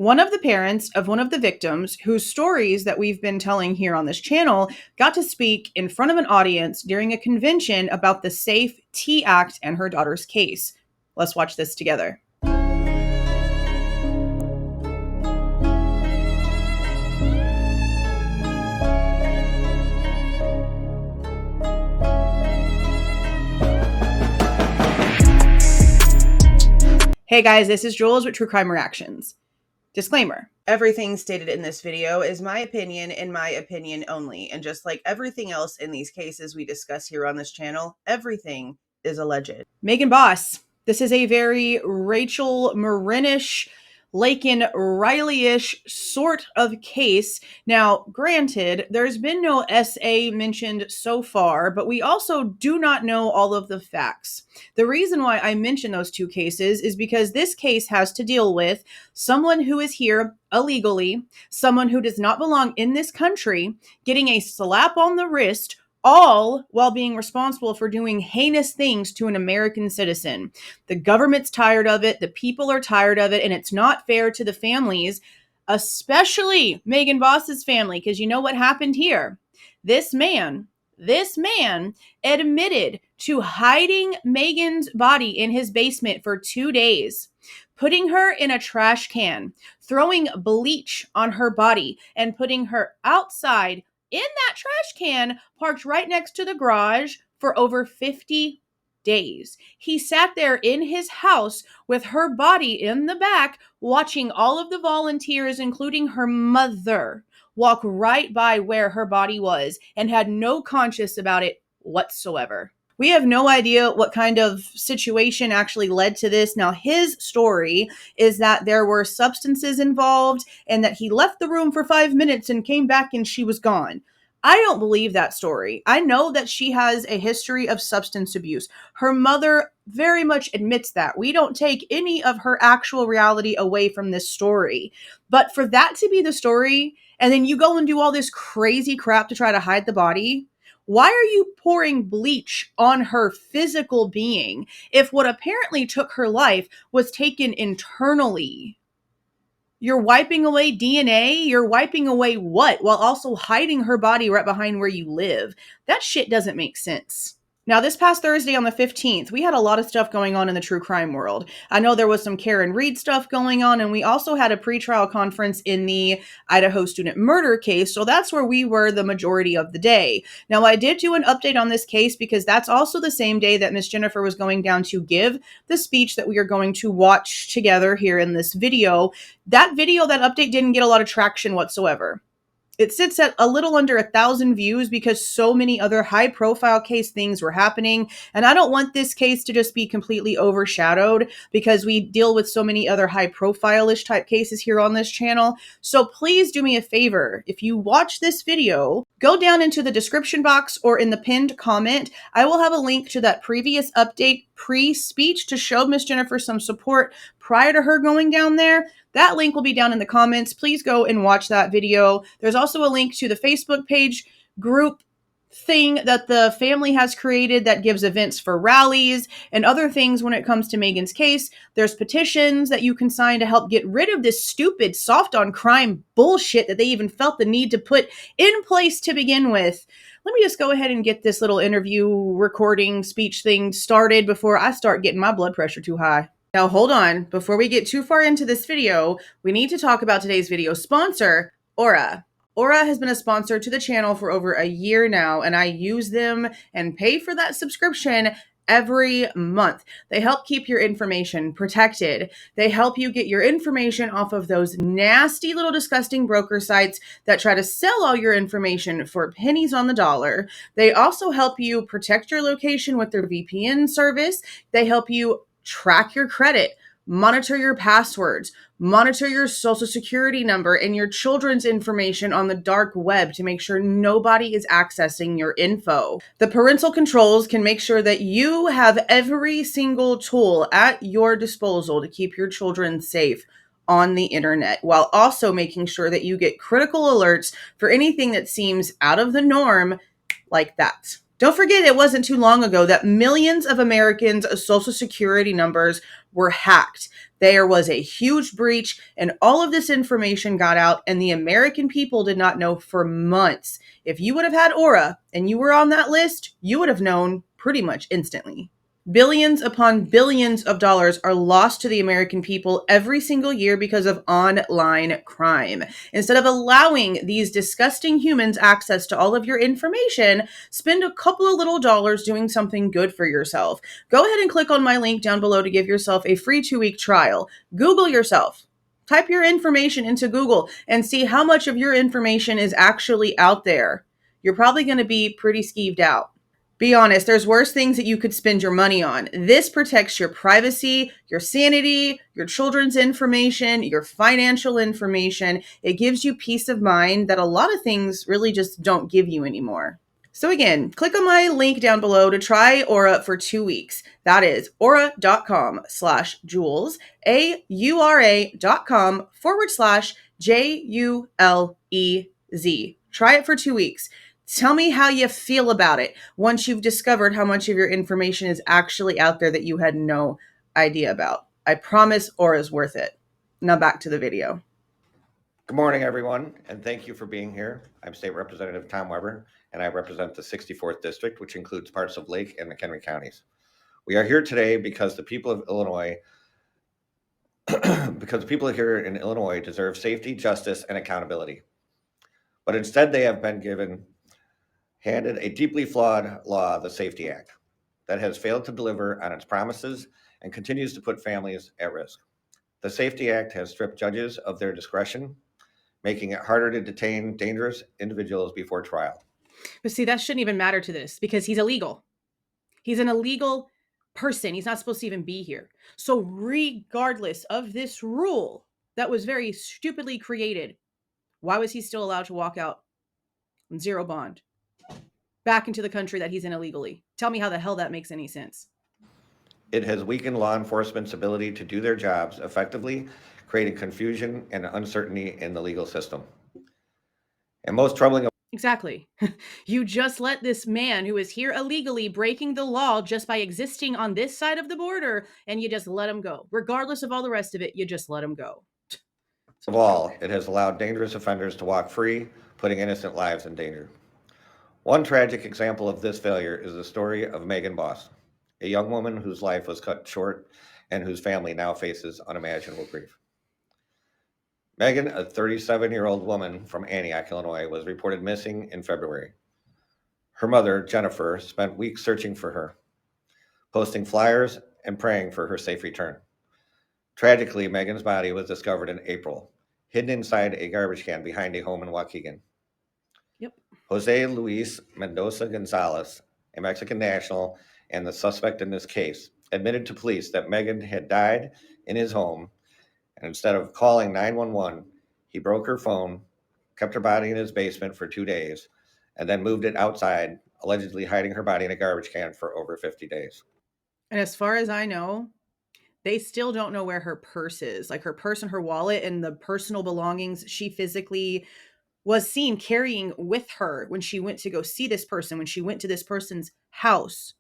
One of the parents of one of the victims, whose stories that we've been telling here on this channel, got to speak in front of an audience during a convention about the SAFE T Act and her daughter's case. Let's watch this together. Hey guys, this is Jules with True Crime Reactions. Disclaimer. Everything stated in this video is my opinion and my opinion only. And just like everything else in these cases we discuss here on this channel, everything is alleged. Megan Bos. This is a very Rachel Marinish, Lakin Riley-ish sort of case. Now, granted, there's been no SA mentioned so far, but we also do not know all of the facts. The reason why I mention those two cases is because this case has to deal with someone who is here illegally, someone who does not belong in this country, getting a slap on the wrist, all while being responsible for doing heinous things to an American citizen. The government's tired of it, the people are tired of it, and it's not fair to the families, especially Megan Bos's family, because you know what happened here. This man admitted to hiding Megan's body in his basement for 2 days, putting her in a trash can, throwing bleach on her body, and putting her outside in that trash can parked right next to the garage for over 50 days. He sat there in his house with her body in the back, watching all of the volunteers, including her mother, walk right by where her body was and had no conscience about it whatsoever. We have no idea what kind of situation actually led to this. Now, his story is that there were substances involved and that he left the room for 5 minutes and came back and she was gone. I don't believe that story. I know that she has a history of substance abuse. Her mother very much admits that. We don't take any of her actual reality away from this story. But for that to be the story, and then you go and do all this crazy crap to try to hide the body, why are you pouring bleach on her physical being if what apparently took her life was taken internally? You're wiping away DNA? You're wiping away what? While also hiding her body right behind where you live. That shit doesn't make sense. Now, this past Thursday on the 15th, we had a lot of stuff going on in the true crime world. I know there was some Karen Reed stuff going on, and we also had a pretrial conference in the Idaho student murder case, so that's where we were the majority of the day. Now, I did do an update on this case because that's also the same day that Miss Jennifer was going down to give the speech that we are going to watch together here in this video. That update didn't get a lot of traction whatsoever. It sits at a little under 1,000 views because so many other high-profile case things were happening, and I don't want this case to just be completely overshadowed because we deal with so many other high-profile-ish type cases here on this channel. So please do me a favor. If you watch this video, go down into the description box or in the pinned comment. I will have a link to that previous update pre-speech to show Miss Jennifer some support prior to her going down there. That link will be down in the comments. Please go and watch that video. There's also a link to the Facebook page group thing that the family has created that gives events for rallies and other things when it comes to Megan's case. There's petitions that you can sign to help get rid of this stupid soft on crime bullshit that they even felt the need to put in place to begin with. Let me just go ahead and get this little interview recording speech thing started before I start getting my blood pressure too high. Now, hold on. Before we get too far into this video, we need to talk about today's video sponsor, Aura. Aura has been a sponsor to the channel for over a year now, and I use them and pay for that subscription every month. They help keep your information protected. They help you get your information off of those nasty little disgusting broker sites that try to sell all your information for pennies on the dollar. They also help you protect your location with their VPN service. They help you track your credit, monitor your passwords, monitor your social security number and your children's information on the dark web to make sure nobody is accessing your info. The parental controls can make sure that you have every single tool at your disposal to keep your children safe on the internet, while also making sure that you get critical alerts for anything that seems out of the norm like that. Don't forget, it wasn't too long ago that millions of Americans' social security numbers were hacked. There was a huge breach, and all of this information got out, and the American people did not know for months. If you would have had Aura and you were on that list, you would have known pretty much instantly. Billions upon billions of dollars are lost to the American people every single year because of online crime. Instead of allowing these disgusting humans access to all of your information, spend a couple of little dollars doing something good for yourself. Go ahead and click on my link down below to give yourself a free 2-week trial. Google yourself. Type your information into Google and see how much of your information is actually out there. You're probably going to be pretty skeeved out. Be honest, there's worse things that you could spend your money on. This protects your privacy, your sanity, your children's information, your financial information. It gives you peace of mind that a lot of things really just don't give you anymore. So again, click on my link down below to try Aura for 2 weeks. That is aura.com/Jules, aura.com/JULEZ. Try it for 2 weeks. Tell me how you feel about it once you've discovered how much of your information is actually out there that you had no idea about. I promise Aura's worth it. Now back to the video. Good morning, everyone, and thank you for being here. I'm State Representative Tom Weber, and I represent the 64th District, which includes parts of Lake and McHenry counties. We are here today because the people of Illinois, here in Illinois deserve safety, justice, and accountability. But instead, they have been handed a deeply flawed law, the Safety Act, that has failed to deliver on its promises and continues to put families at risk. The Safety Act has stripped judges of their discretion, making it harder to detain dangerous individuals before trial. But see, that shouldn't even matter to this because he's illegal. He's an illegal person. He's not supposed to even be here. So regardless of this rule that was very stupidly created, why was he still allowed to walk out on zero bond back into the country that he's in illegally? Tell me how the hell that makes any sense. It has weakened law enforcement's ability to do their jobs effectively, creating confusion and uncertainty in the legal system. And most troubling... Exactly. You just let this man who is here illegally breaking the law just by existing on this side of the border, and you just let him go. Regardless of all the rest of it, you just let him go. Of all, it has allowed dangerous offenders to walk free, putting innocent lives in danger. One tragic example of this failure is the story of Megan Bos, a young woman whose life was cut short and whose family now faces unimaginable grief. Megan, a 37-year-old woman from Antioch, Illinois, was reported missing in February. Her mother, Jennifer, spent weeks searching for her, posting flyers and praying for her safe return. Tragically, Megan's body was discovered in April, hidden inside a garbage can behind a home in Waukegan. Yep. Jose Luis Mendoza Gonzalez, a Mexican national and the suspect in this case, admitted to police that Megan had died in his home, and instead of calling 911, he broke her phone, kept her body in his basement for 2 days, and then moved it outside, allegedly hiding her body in a garbage can for over 50 days. And as far as I know, they still don't know where her purse is. Like her purse and her wallet and the personal belongings she physically was seen carrying with her when she went to go see this person, when she went to this person's house,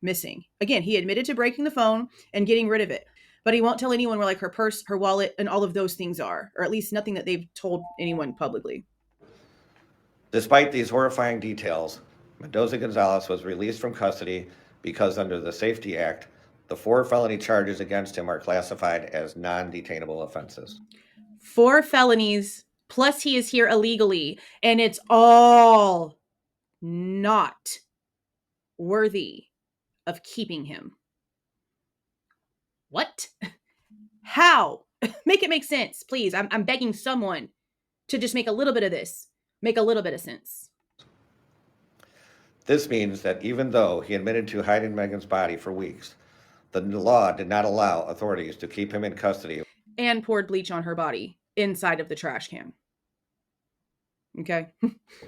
missing. Again, he admitted to breaking the phone and getting rid of it, but he won't tell anyone where like her purse, her wallet, and all of those things are, or at least nothing that they've told anyone publicly. Despite these horrifying details, Mendoza Gonzalez was released from custody because under the Safety Act, the 4 felony charges against him are classified as non-detainable offenses. 4 felonies, plus he is here illegally, and it's all not worthy of keeping him. What? How? Make it make sense, please. I'm begging someone to just make a little bit of this make a little bit of sense. This means that even though he admitted to hiding Megan's body for weeks, the law did not allow authorities to keep him in custody. And poured bleach on her body inside of the trash can. Okay.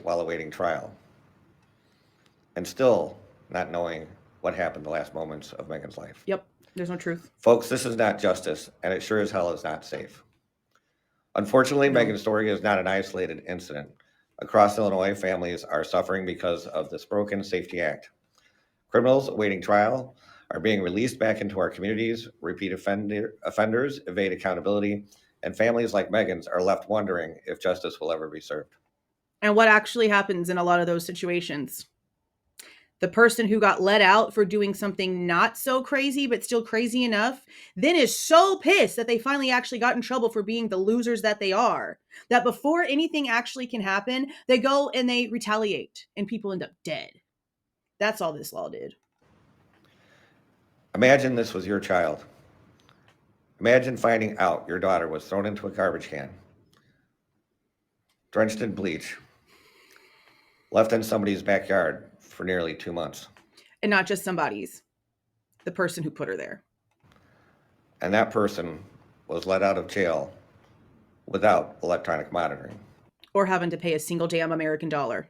While awaiting trial. And still not knowing what happened the last moments of Megan's life. Yep. There's no truth. Folks, this is not justice, and it sure as hell is not safe. Unfortunately, Megan's story is not an isolated incident. Across Illinois, families are suffering because of this broken Safety Act. Criminals awaiting trial are being released back into our communities, repeat offenders evade accountability, and families like Megan's are left wondering if justice will ever be served. And what actually happens in a lot of those situations? The person who got let out for doing something not so crazy, but still crazy enough, then is so pissed that they finally actually got in trouble for being the losers that they are, that before anything actually can happen, they go and they retaliate and people end up dead. That's all this law did. Imagine this was your child. Imagine finding out your daughter was thrown into a garbage can, drenched in bleach, left in somebody's backyard for nearly 2 months. And not just somebody's, the person who put her there. And that person was let out of jail without electronic monitoring. Or having to pay a single damn American dollar.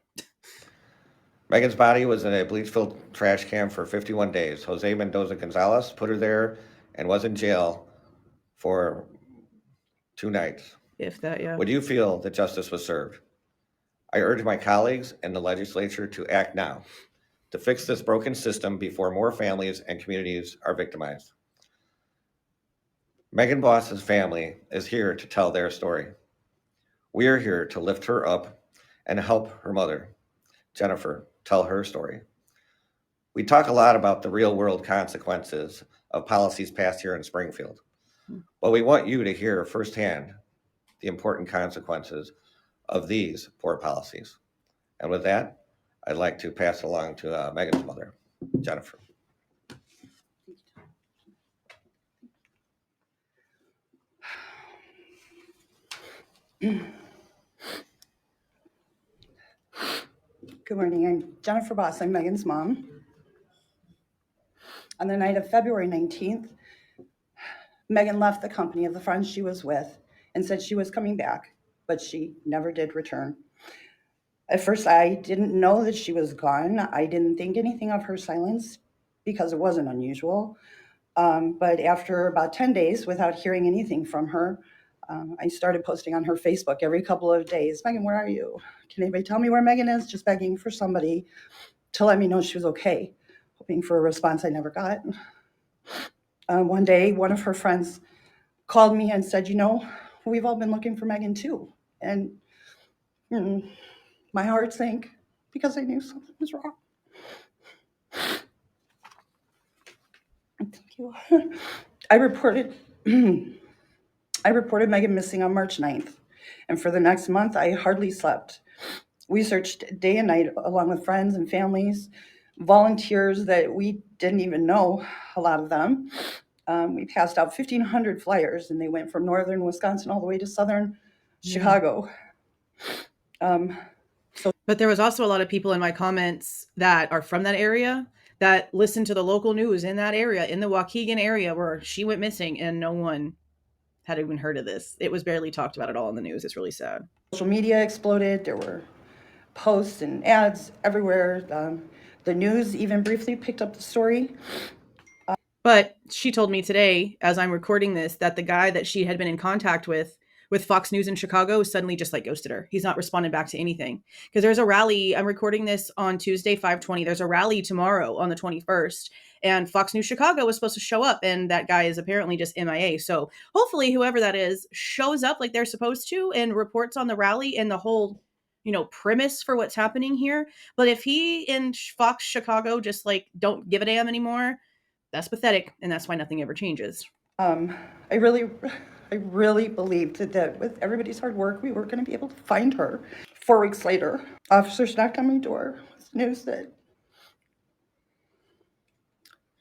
Megan's body was in a bleach-filled trash can for 51 days. Jose Mendoza Gonzalez put her there and was in jail for 2 nights. If that, yeah. Would you feel that justice was served? I urge my colleagues and the legislature to act now to fix this broken system before more families and communities are victimized. Megan Bos's family is here to tell their story. We are here to lift her up and help her mother, Jennifer, tell her story. We talk a lot about the real-world consequences of policies passed here in Springfield, but we want you to hear firsthand the important consequences of these poor policies. And with that, I'd like to pass along to Megan's mother, Jennifer. Good morning. I'm Jennifer Bos. I'm Megan's mom. On the night of February 19th, Megan left the company of the friends she was with and said she was coming back, but she never did return. At first, I didn't know that she was gone. I didn't think anything of her silence because it wasn't unusual. But after about 10 days without hearing anything from her, I started posting on her Facebook every couple of days. Megan, where are you? Can anybody tell me where Megan is? Just begging for somebody to let me know she was okay, hoping for a response I never got. One day, one of her friends called me and said, we've all been looking for Megan too. And my heart sank because I knew something was wrong. Thank you. I reported Megan missing on March 9th, and for the next month, I hardly slept. We searched day and night along with friends and families, volunteers that we didn't even know, a lot of them. We passed out 1,500 flyers, and they went from northern Wisconsin all the way to southern Chicago. But there was also a lot of people in my comments that are from that area that listened to the local news in that area, in the Waukegan area where she went missing, and no one had even heard of this. It was barely talked about at all in the news. It's really sad. Social media exploded. There were posts and ads everywhere. The news even briefly picked up the story. But she told me today, as I'm recording this, that the guy that she had been in contact with Fox News in Chicago suddenly just ghosted her. He's not responding back to anything. Because there's a rally. I'm recording this on Tuesday, 5/20. There's a rally tomorrow on the 21st. And Fox News Chicago was supposed to show up. And that guy is apparently just MIA. So hopefully whoever that is shows up like they're supposed to and reports on the rally and the whole, premise for what's happening here. But if he and Fox Chicago just don't give a damn anymore, that's pathetic. And that's why nothing ever changes. I really believed that with everybody's hard work, we were going to be able to find her. 4 weeks later, officers knocked on my door with news that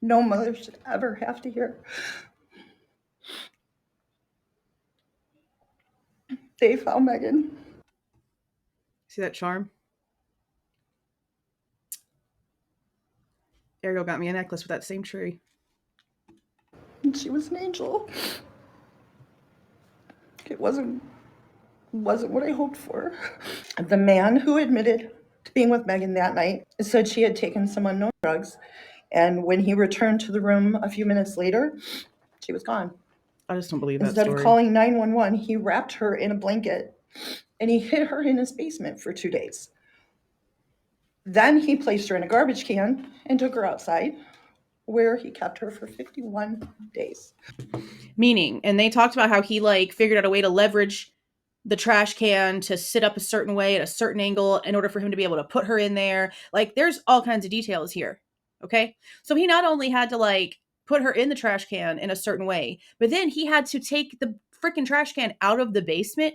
no mother should ever have to hear. They found Megan. See that charm? Ariel got me a necklace with that same tree. And she was an angel. It wasn't what I hoped for. The man who admitted to being with Megan that night said she had taken some unknown drugs, and when he returned to the room a few minutes later, she was gone. I just don't believe that Instead story. of calling 911, he wrapped her in a blanket and he hid her in his basement for 2 days. Then he placed her in a garbage can and took her outside where he kept her for 51 days. Meaning, and they talked about how he like figured out a way to leverage the trash can to sit up a certain way at a certain angle in order for him to be able to put her in there. Like there's all kinds of details here. Okay. So he not only had to like put her in the trash can in a certain way, but then he had to take the freaking trash can out of the basement,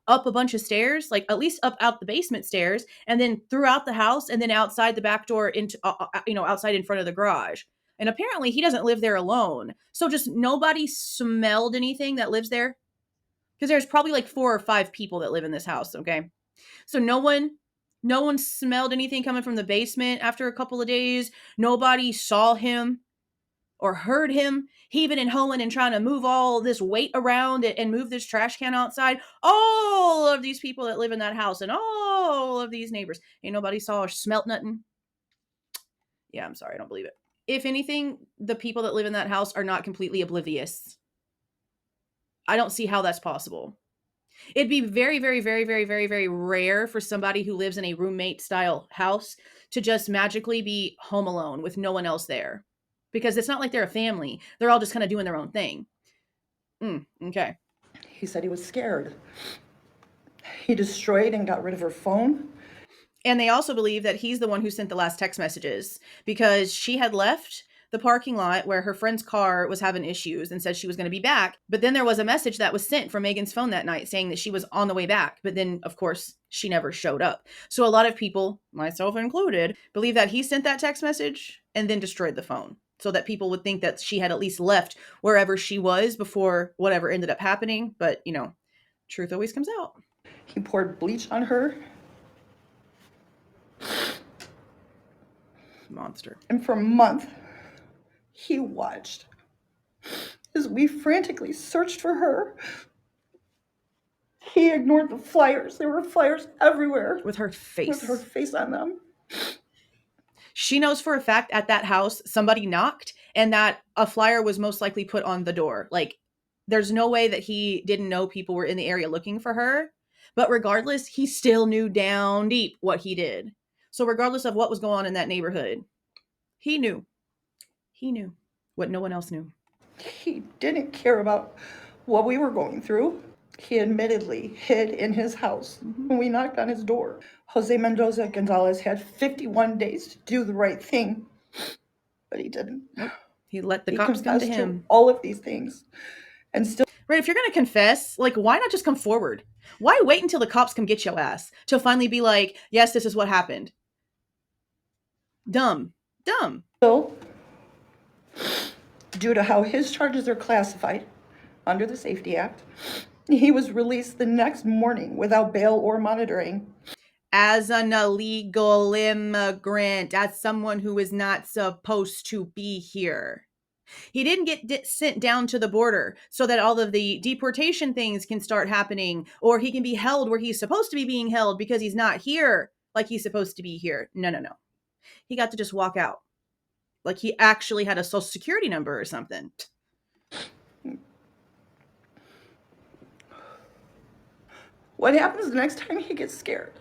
up a bunch of stairs, like at least up out the basement stairs, and then throughout the house, and then outside the back door into outside in front of the garage. And apparently he doesn't live there alone. So just nobody smelled anything that lives there. Because there's probably like 4 or 5 people that live in this house, okay? So no one smelled anything coming from the basement after a couple of days. Nobody saw him or heard him heaving and hoeing and trying to move all this weight around and move this trash can outside. All of these people that live in that house and all of these neighbors. Ain't nobody saw or smelt nothing. Yeah, I'm sorry, I don't believe it. If anything, the people that live in that house are not completely oblivious. I don't see how that's possible. It'd be very, very, very, very, very, very rare for somebody who lives in a roommate style house to just magically be home alone with no one else there. Because it's not like they're a family. They're all just kind of doing their own thing. Okay. He said he was scared. He destroyed and got rid of her phone. And they also believe that he's the one who sent the last text messages because she had left the parking lot where her friend's car was having issues and said she was going to be back. But then there was a message that was sent from Megan's phone that night saying that she was on the way back. But then, of course, she never showed up. So a lot of people, myself included, believe that he sent that text message and then destroyed the phone so that people would think that she had at least left wherever she was before whatever ended up happening. But, truth always comes out. He poured bleach on her. Monster. And for a month, he watched as we frantically searched for her. He ignored the flyers. There were flyers everywhere. With her face. With her face on them. She knows for a fact at that house, somebody knocked and that a flyer was most likely put on the door. Like, there's no way that he didn't know people were in the area looking for her. But regardless, he still knew down deep what he did. So regardless of what was going on in that neighborhood, he knew. He knew what no one else knew. He didn't care about what we were going through. He admittedly hid in his house when we knocked on his door. Jose Mendoza Gonzalez had 51 days to do the right thing, but he didn't. Nope. He let the cops come to him. All of these things. And still. Right, if you're going to confess, like, why not just come forward? Why wait until the cops come get your ass to finally be like, yes, this is what happened? Dumb. Still, due to how his charges are classified under the Safety Act, he was released the next morning without bail or monitoring. As an illegal immigrant, as someone who is not supposed to be here. He didn't get sent down to the border so that all of the deportation things can start happening, or he can be held where he's supposed to be being held because he's not here like he's supposed to be here. No. He got to just walk out. Like he actually had a social security number or something. What happens the next time he gets scared?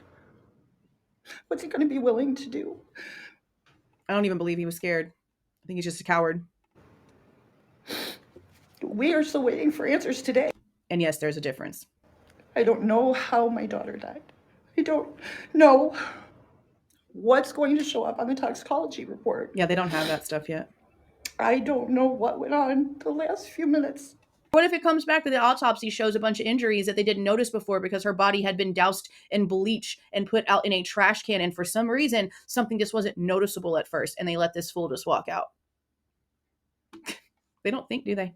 What's he going to be willing to do? I don't even believe he was scared. I think he's just a coward. We are still waiting for answers today. And yes, there's a difference. I don't know how my daughter died. I don't know what's going to show up on the toxicology report. Yeah, they don't have that stuff yet. I don't know what went on the last few minutes. What if it comes back to the autopsy shows a bunch of injuries that they didn't notice before because her body had been doused in bleach and put out in a trash can, and for some reason, something just wasn't noticeable at first, and they let this fool just walk out. They don't think, do they?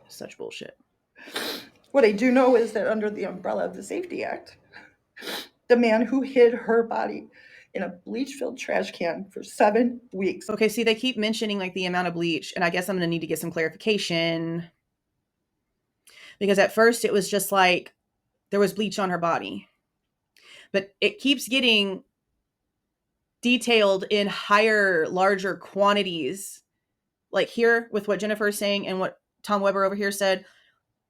Such bullshit. What I do know is that under the umbrella of the Safety Act, the man who hid her body in a bleach-filled trash can for 7 weeks. Okay, see, they keep mentioning like the amount of bleach, and I guess I'm going to need to get some clarification. Because at first it was just like there was bleach on her body. But it keeps getting detailed in higher, larger quantities. Like here with what Jennifer is saying and what Tom Weber over here said.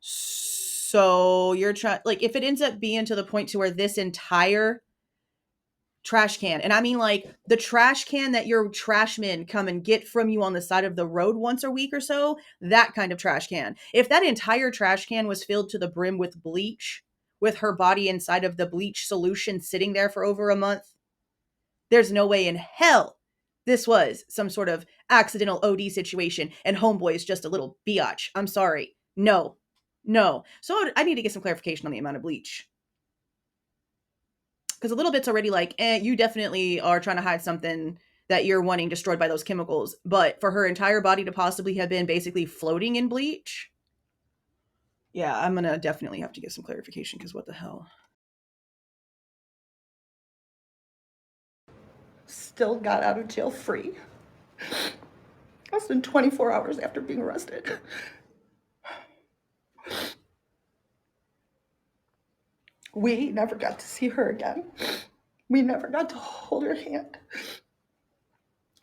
So you're trying, like if it ends up being to the point to where this entire trash can. And I mean like the trash can that your trash men come and get from you on the side of the road once a week or so, that kind of trash can. If that entire trash can was filled to the brim with bleach, with her body inside of the bleach solution sitting there for over a month, there's no way in hell this was some sort of accidental OD situation and homeboy is just a little biatch. I'm sorry. No. So I need to get some clarification on the amount of bleach. Because a little bit's already like, you definitely are trying to hide something that you're wanting destroyed by those chemicals. But for her entire body to possibly have been basically floating in bleach, yeah, I'm going to definitely have to get some clarification because what the hell? Still got out of jail free. Less than 24 hours after being arrested. We never got to see her again. We never got to hold her hand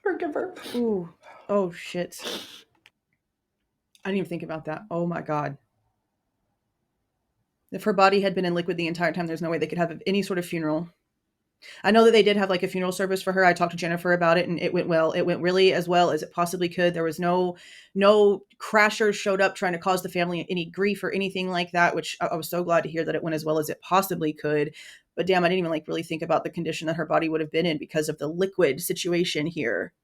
or give her. Ooh. Oh, shit. I didn't even think about that. Oh, my God. If her body had been in liquid the entire time, there's no way they could have any sort of funeral. I know that they did have like a funeral service for her. I talked to Jennifer about it and it went well. It went really as well as it possibly could. There was no crashers showed up trying to cause the family any grief or anything like that, which I was so glad to hear that it went as well as it possibly could. But damn, I didn't even like really think about the condition that her body would have been in because of the liquid situation here.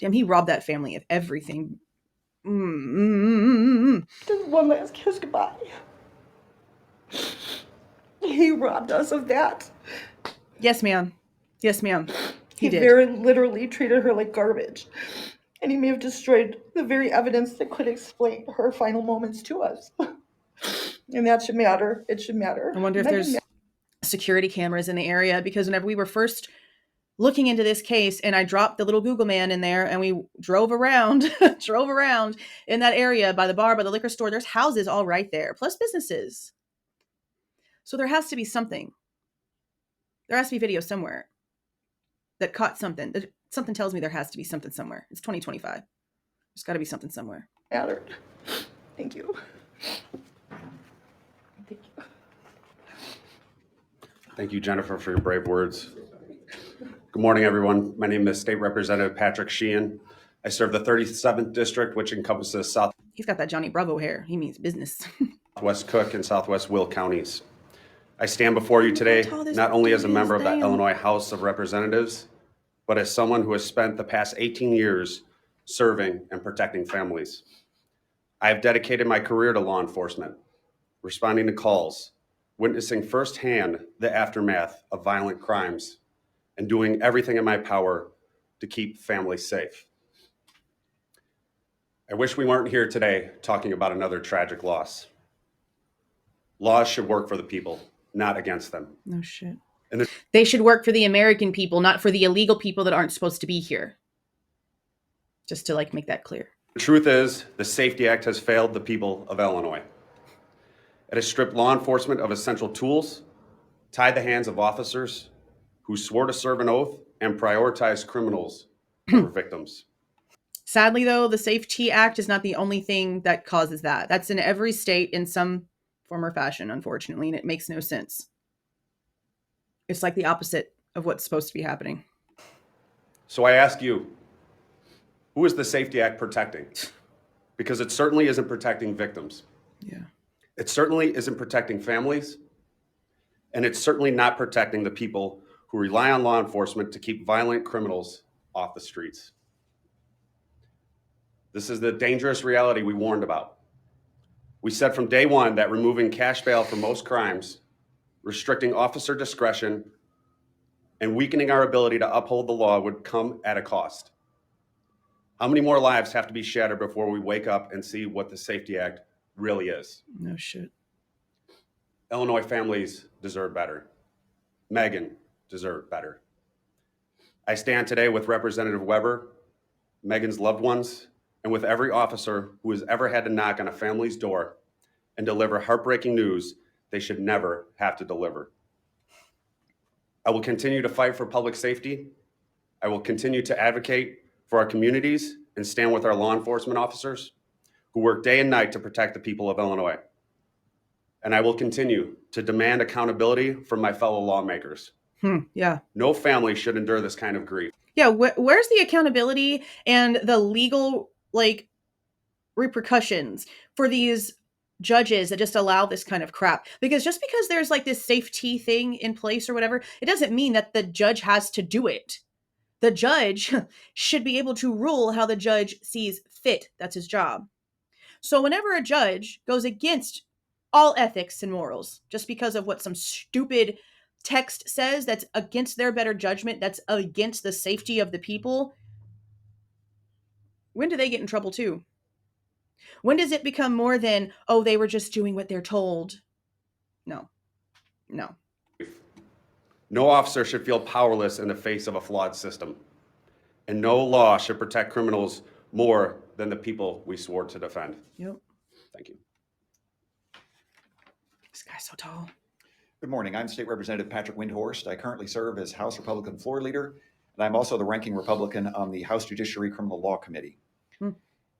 Damn, he robbed that family of everything. Just one last kiss goodbye. He robbed us of that. Yes, ma'am. Yes, ma'am. He did. very literally treated her like garbage. And he may have destroyed the very evidence that could explain her final moments to us. And that should matter. It should matter. I wonder if there's security cameras in the area, because whenever we were first looking into this case and I dropped the little Google man in there and we drove around in that area by the bar, by the liquor store, there's houses all right there, plus businesses. So there has to be something. There has to be video somewhere that caught something. Something tells me there has to be something somewhere. It's 2025. There's got to be something somewhere. Mattered. Thank you. Thank you. Thank you, Jennifer, for your brave words. Good morning, everyone. My name is State Representative Patrick Sheehan. I serve the 37th District, which encompasses Southwest He's got that Johnny Bravo hair. He means business. Cook and Southwest Will counties. I stand before you today not only as a member of the Illinois House of Representatives, but as someone who has spent the past 18 years serving and protecting families. I have dedicated my career to law enforcement, responding to calls, witnessing firsthand the aftermath of violent crimes, and doing everything in my power to keep families safe. I wish we weren't here today talking about another tragic loss. Laws should work for the people, not against them. No shit. They should work for the American people, not for the illegal people that aren't supposed to be here. Just to like make that clear. The truth is, the Safety Act has failed the people of Illinois. It has stripped law enforcement of essential tools, tied the hands of officers who swore to serve an oath, and prioritize criminals over victims. Sadly, though, the Safety Act is not the only thing that causes that. That's in every state in some form or fashion, unfortunately, and it makes no sense. It's like the opposite of what's supposed to be happening. So I ask you, who is the Safety Act protecting? Because it certainly isn't protecting victims. Yeah. It certainly isn't protecting families, and it's certainly not protecting the people who rely on law enforcement to keep violent criminals off the streets. This is the dangerous reality we warned about. We said from day one that removing cash bail for most crimes, restricting officer discretion, and weakening our ability to uphold the law would come at a cost. How many more lives have to be shattered before we wake up and see what the Safety Act really is? No shit. Illinois families deserve better. Megan deserved better. I stand today with Representative Weber, Megan's loved ones, and with every officer who has ever had to knock on a family's door and deliver heartbreaking news they should never have to deliver. I will continue to fight for public safety. I will continue to advocate for our communities and stand with our law enforcement officers who work day and night to protect the people of Illinois. And I will continue to demand accountability from my fellow lawmakers Yeah. No family should endure this kind of grief. Yeah. Where's the accountability and the legal repercussions for these judges that just allow this kind of crap? Because just because there's this safety thing in place or whatever, it doesn't mean that the judge has to do it. The judge should be able to rule how the judge sees fit. That's his job. So whenever a judge goes against all ethics and morals just because of what some stupid text says that's against their better judgment, that's against the safety of the people, when do they get in trouble too? When does it become more than, oh, they were just doing what they're told? No. No officer should feel powerless in the face of a flawed system. And no law should protect criminals more than the people we swore to defend. Yep. Thank you. This guy's so tall. Good morning. I'm State Representative Patrick Windhorst. I currently serve as House Republican Floor Leader, and I'm also the ranking Republican on the House Judiciary Criminal Law Committee.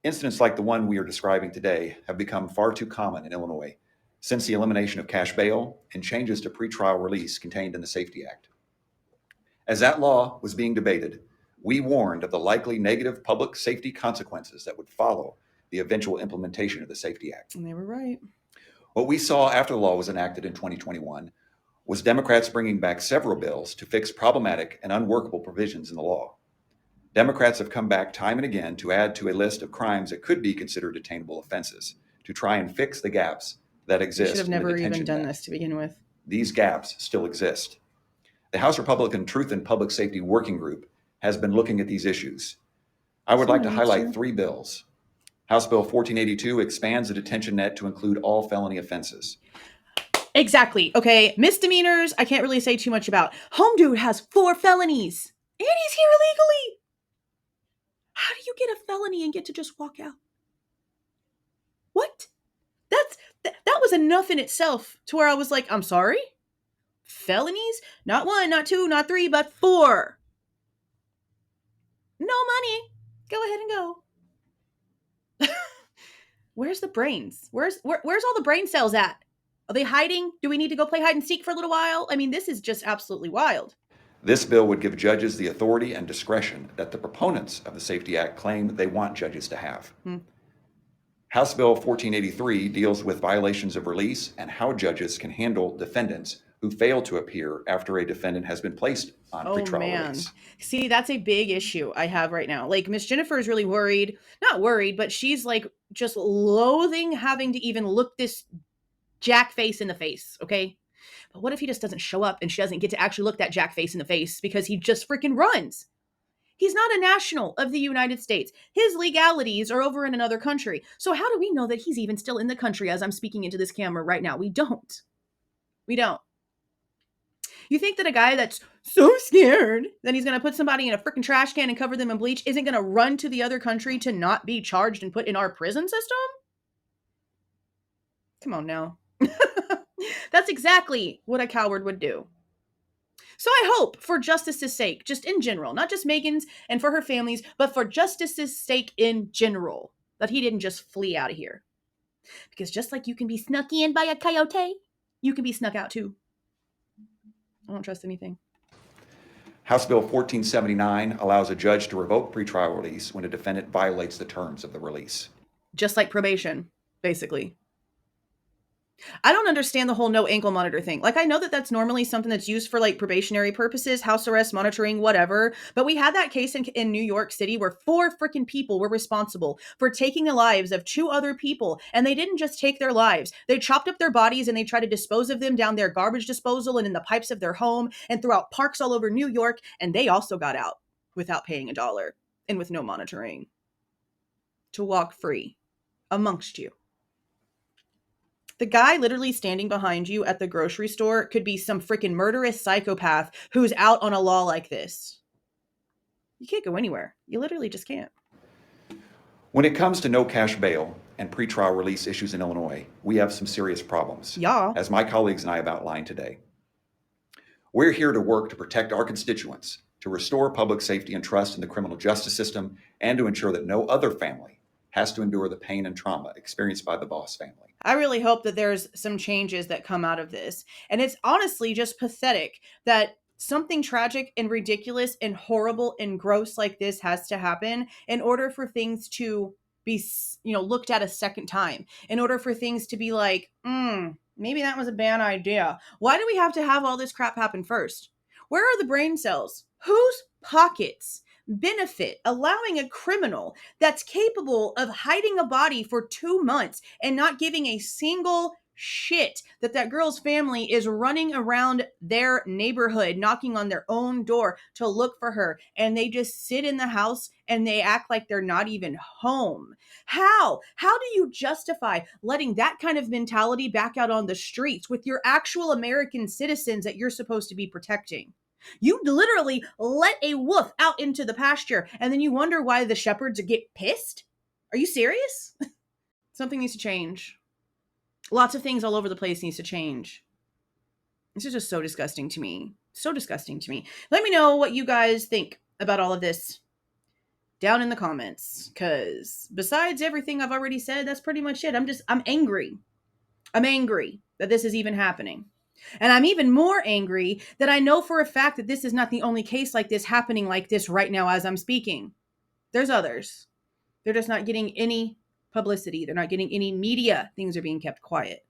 Incidents like the one we are describing today have become far too common in Illinois since the elimination of cash bail and changes to pretrial release contained in the Safety Act. As that law was being debated, we warned of the likely negative public safety consequences that would follow the eventual implementation of the Safety Act. And they were right. What we saw after the law was enacted in 2021 was Democrats bringing back several bills to fix problematic and unworkable provisions in the law. Democrats have come back time and again to add to a list of crimes that could be considered attainable offenses to try and fix the gaps that exist. Should have in the never even detention done net. this to begin with. These gaps still exist. The House Republican Truth and Public Safety Working Group has been looking at these issues. I would like to highlight 3 bills. House Bill 1482 expands the detention net to include all felony offenses. Exactly. Okay. Misdemeanors, I can't really say too much about. Home dude has 4 felonies and he's here illegally. How do you get a felony and get to just walk out? What? That was enough in itself to where I was like, I'm sorry? Felonies? Not 1, not 2, not 3, but 4. No money. Go ahead and go. Where's the brains? Where's all the brain cells at? Are they hiding? Do we need to go play hide and seek for a little while? I mean, this is just absolutely wild. This bill would give judges the authority and discretion that the proponents of the Safety Act claim they want judges to have. House Bill 1483 deals with violations of release and how judges can handle defendants who fail to appear after a defendant has been placed on pretrial release. See, that's a big issue I have right now. Miss Jennifer is really worried, not worried, but she's just loathing having to even look this jack face in the face. Okay. But what if he just doesn't show up and she doesn't get to actually look that jack face in the face because he just freaking runs? He's not a national of the United States. His legalities are over in another country. So how do we know that he's even still in the country as I'm speaking into this camera right now? We don't. You think that a guy that's so scared that he's going to put somebody in a freaking trash can and cover them in bleach isn't going to run to the other country to not be charged and put in our prison system? Come on now. That's exactly what a coward would do. So I hope, for justice's sake, just in general, not just Megan's and for her families, but for justice's sake in general, that he didn't just flee out of here. Because just like you can be snuck in by a coyote, you can be snuck out too. I don't trust anything. House Bill 1479 allows a judge to revoke pretrial release when a defendant violates the terms of the release. Just like probation, basically. I don't understand the whole no ankle monitor thing. I know that that's normally something that's used for probationary purposes, house arrest, monitoring, whatever. But we had that case in New York City where 4 freaking people were responsible for taking the lives of 2 other people. And they didn't just take their lives. They chopped up their bodies and they tried to dispose of them down their garbage disposal and in the pipes of their home and throughout parks all over New York. And they also got out without paying $1 and with no monitoring to walk free amongst you. The guy literally standing behind you at the grocery store could be some freaking murderous psychopath who's out on a law like this. You can't go anywhere. You literally just can't. When it comes to no cash bail and pretrial release issues in Illinois, we have some serious problems, Yeah. as my colleagues and I have outlined today. We're here to work to protect our constituents, to restore public safety and trust in the criminal justice system, and to ensure that no other family has to endure the pain and trauma experienced by the Bos family. I really hope that there's some changes that come out of this. And it's honestly just pathetic that Something tragic and ridiculous and horrible and gross like this has to happen in order for things to be, looked at a second time, in order for things to be like, maybe that was a bad idea. Why do we have to have all this crap happen first? Where are the brain cells? Whose pockets benefit allowing a criminal that's capable of hiding a body for 2 months and not giving a single shit that girl's family is running around their neighborhood knocking on their own door to look for her, and they just sit in the house and they act like they're not even home? How do you justify letting that kind of mentality back out on the streets with your actual American citizens that you're supposed to be protecting? You literally let a wolf out into the pasture, and then you wonder why the shepherds get pissed? Are you serious? Something needs to change. Lots of things all over the place needs to change. This is just so disgusting to me. So disgusting to me. Let me know what you guys think about all of this down in the comments, because besides everything I've already said, that's pretty much it. I'm angry. I'm angry that this is even happening. And I'm even more angry that I know for a fact that this is not the only case like this happening like this right now as I'm speaking. There's others. They're just not getting any publicity. They're not getting any media. Things are being kept quiet.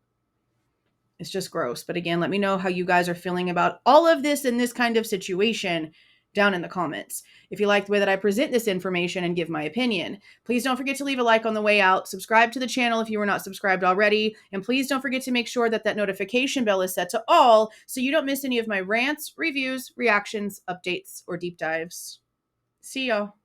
It's just gross. But again, let me know how you guys are feeling about all of this in this kind of situation down in the comments. If you like the way that I present this information and give my opinion, please don't forget to leave a like on the way out. Subscribe to the channel if you were not subscribed already. And please don't forget to make sure that notification bell is set to all so you don't miss any of my rants, reviews, reactions, updates, or deep dives. See y'all.